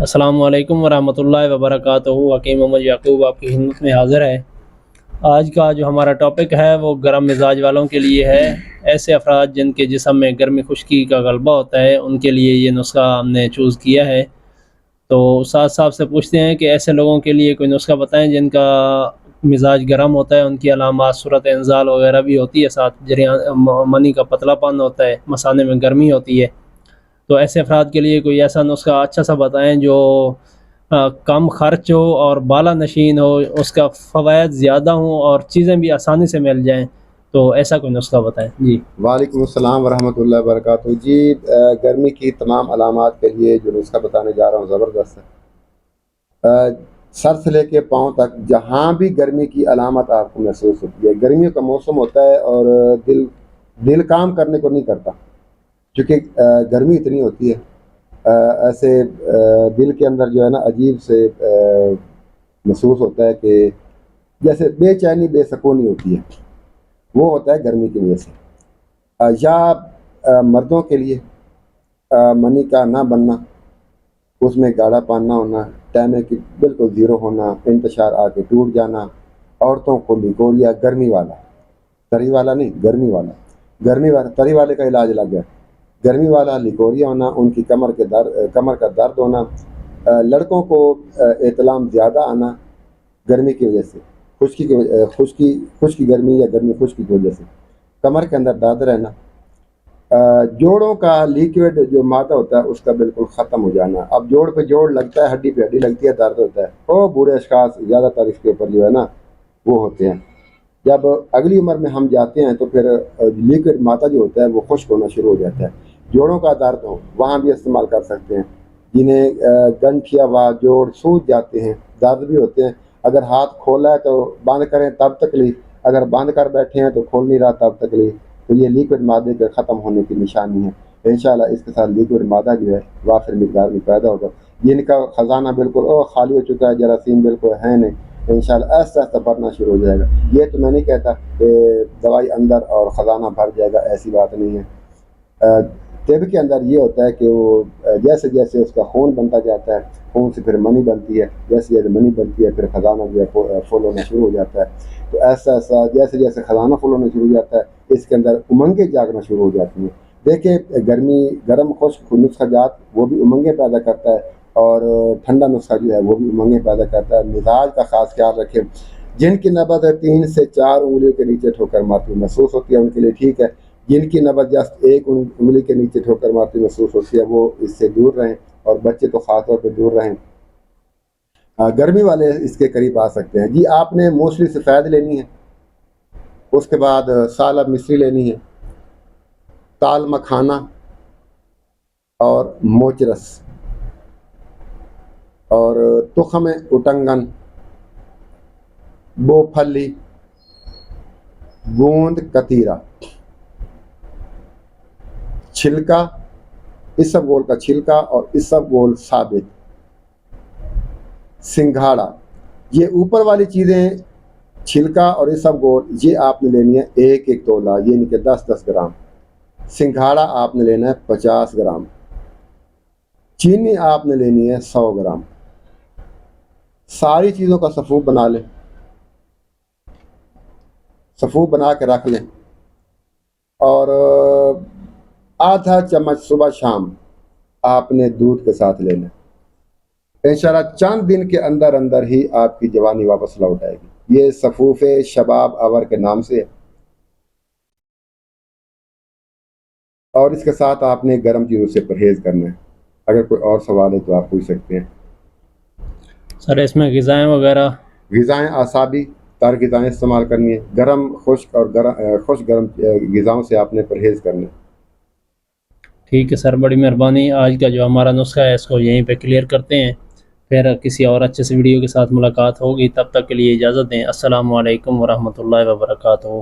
السلام علیکم ورحمۃ اللہ وبرکاتہ۔ حکیم محمد یعقوب آپ کی خدمت میں حاضر ہے۔ آج کا جو ہمارا ٹاپک ہے وہ گرم مزاج والوں کے لیے ہے۔ ایسے افراد جن کے جسم میں گرمی خشکی کا غلبہ ہوتا ہے ان کے لیے یہ نسخہ ہم نے چوز کیا ہے۔ تو استاد صاحب سے پوچھتے ہیں کہ ایسے لوگوں کے لیے کوئی نسخہ بتائیں جن کا مزاج گرم ہوتا ہے، ان کی علامات صورت انزال وغیرہ بھی ہوتی ہے، ساتھ جریان منی کا پتلا پن ہوتا ہے، مثانے میں گرمی ہوتی ہے۔ تو ایسے افراد کے لیے کوئی ایسا نسخہ اچھا سا بتائیں جو کم خرچ ہو اور بالا نشین ہو، اس کا فوائد زیادہ ہوں اور چیزیں بھی آسانی سے مل جائیں، تو ایسا کوئی نسخہ بتائیں جی۔ وعلیکم السلام ورحمۃ اللہ وبرکاتہ۔ جی گرمی کی تمام علامات کے لیے جو نسخہ بتانے جا رہا ہوں زبردست ہے۔ سر سے لے کے پاؤں تک جہاں بھی گرمی کی علامت آپ کو محسوس ہوتی ہے، گرمیوں کا موسم ہوتا ہے اور دل کام کرنے کو نہیں کرتا، کیونکہ گرمی اتنی ہوتی ہے، ایسے دل کے اندر جو ہے نا عجیب سے محسوس ہوتا ہے کہ جیسے بے چینی بے سکونی ہوتی ہے، وہ ہوتا ہے گرمی کی وجہ سے۔ یا مردوں کے لیے منی کا نہ بننا، اس میں گاڑھا پان نہ ہونا، ٹائمے کی بالکل زیرو ہونا، انتشار آ کے ٹوٹ جانا۔ عورتوں کو لیکوریا، گرمی والا، تری والا نہیں، گرمی والا تری والے کا علاج لگ گیا، گرمی والا لیکوریا ہونا، ان کی کمر کا درد ہونا۔ لڑکوں کو احتلام زیادہ آنا گرمی کی وجہ سے، خشکی گرمی یا گرمی خشکی کی وجہ سے، کمر کے اندر درد رہنا، جوڑوں کا لیکوڈ جو مادہ ہوتا ہے اس کا بالکل ختم ہو جانا۔ اب جوڑ پہ جوڑ لگتا ہے، ہڈی پہ ہڈی لگتی ہے، درد ہوتا ہے۔ بوڑھے اشخاص زیادہ تر اس کے اوپر جو ہے نا وہ ہوتے ہیں۔ جب اگلی عمر میں ہم جاتے ہیں تو پھر لیکوڈ مادہ جو ہوتا ہے وہ خشک ہونا شروع ہو جاتا ہے۔ جوڑوں کا درد ہو وہاں بھی استعمال کر سکتے ہیں، جنہیں گنٹھیا و جوڑ سوج جاتے ہیں، درد بھی ہوتے ہیں۔ اگر ہاتھ کھولا ہے تو بند کریں تب تکلیف، اگر بند کر بیٹھے ہیں تو کھول نہیں رہا تب تکلیف، تو یہ لیکوڈ مادے کے ختم ہونے کی نشانی ہے۔ انشاءاللہ اس کے ساتھ لیکوڈ مادہ جو ہے وافر مقدار میں پیدا ہوگا۔ جن کا خزانہ بالکل خالی ہو چکا ہے، جراثیم بالکل ہے نہیں، انشاءاللہ ایسا ایسا بھرنا شروع ہو جائے گا۔ یہ تو میں نہیں کہتا کہ دوائی اندر اور خزانہ بھر جائے گا، ایسی بات نہیں ہے۔ طب کے اندر یہ ہوتا ہے کہ وہ جیسے جیسے اس کا خون بنتا جاتا ہے، خون سے پھر منی بنتی ہے، جیسے جیسے منی بنتی ہے پھر خزانہ جو ہے فل ہونا شروع ہو جاتا ہے۔ تو ایسا ایسا جیسے جیسے خزانہ فل ہونا شروع ہو جاتا ہے، اس کے اندر امنگیں جاگنا شروع ہو جاتی ہیں۔ دیکھیں گرم خشک نسخہ جات وہ بھی امنگیں پیدا کرتا ہے، اور ٹھنڈا نسخہ جو ہے وہ بھی امنگیں پیدا کرتا ہے۔ مزاج کا خاص خیال رکھیں۔ جن کی نبض 3 سے 4 انگلیوں کے نیچے ٹھوکر مارتی محسوس ہوتی ہے ان کے لیے ٹھیک ہے۔ جن کی نبض جسٹ 1 انگلی کے نیچے ٹھوکر مارتی محسوس ہوتی ہے وہ اس سے دور رہیں، اور بچے تو خاص طور پہ دور رہیں۔ گرمی والے اس کے قریب آ سکتے ہیں۔ جی آپ نے موسلی سفید لینی ہے، اس کے بعد سالب مصری لینی ہے، تال مکھانا اور موچرس اور تخم اٹنگن، بو پھلی، گوند کتیرا، چھلکا، اسبگول کا چھلکا اور اسبگول ثابت، سنگھاڑا۔ یہ اوپر والی چیزیں چھلکا اور اسبگول یہ آپ نے لینی ہے 1 تولہ، یعنی کہ 10 گرام۔ سنگھاڑا آپ نے لینا ہے 50 گرام۔ چینی آپ نے لینی ہے 100 گرام۔ ساری چیزوں کا صفوف بنا لیں، صفوف بنا کے رکھ لیں، اور آدھا چمچ صبح شام آپ نے دودھ کے ساتھ لینا۔ انشاءاللہ چند دن کے اندر اندر ہی آپ کی جوانی واپس لوٹ آئے گی۔ یہ صفوف شباب اور کے نام سے ہے، اور اس کے ساتھ آپ نے گرم چیزوں سے پرہیز کرنا ہے۔ اگر کوئی اور سوال ہے تو آپ پوچھ سکتے ہیں سر۔ اس میں غذائیں وغیرہ؟ غذائیں اعصابی تر غذائیں استعمال کرنی ہے، گرم خشک اور خشک گرم غذاؤں سے آپ نے پرہیز کرنا ہے۔ ٹھیک ہے سر، بڑی مہربانی۔ آج کا جو ہمارا نسخہ ہے اس کو یہیں پہ کلیئر کرتے ہیں، پھر کسی اور اچھے سے ویڈیو کے ساتھ ملاقات ہوگی۔ تب تک کے لیے اجازت دیں۔ السلام علیکم ورحمۃ اللہ وبرکاتہ۔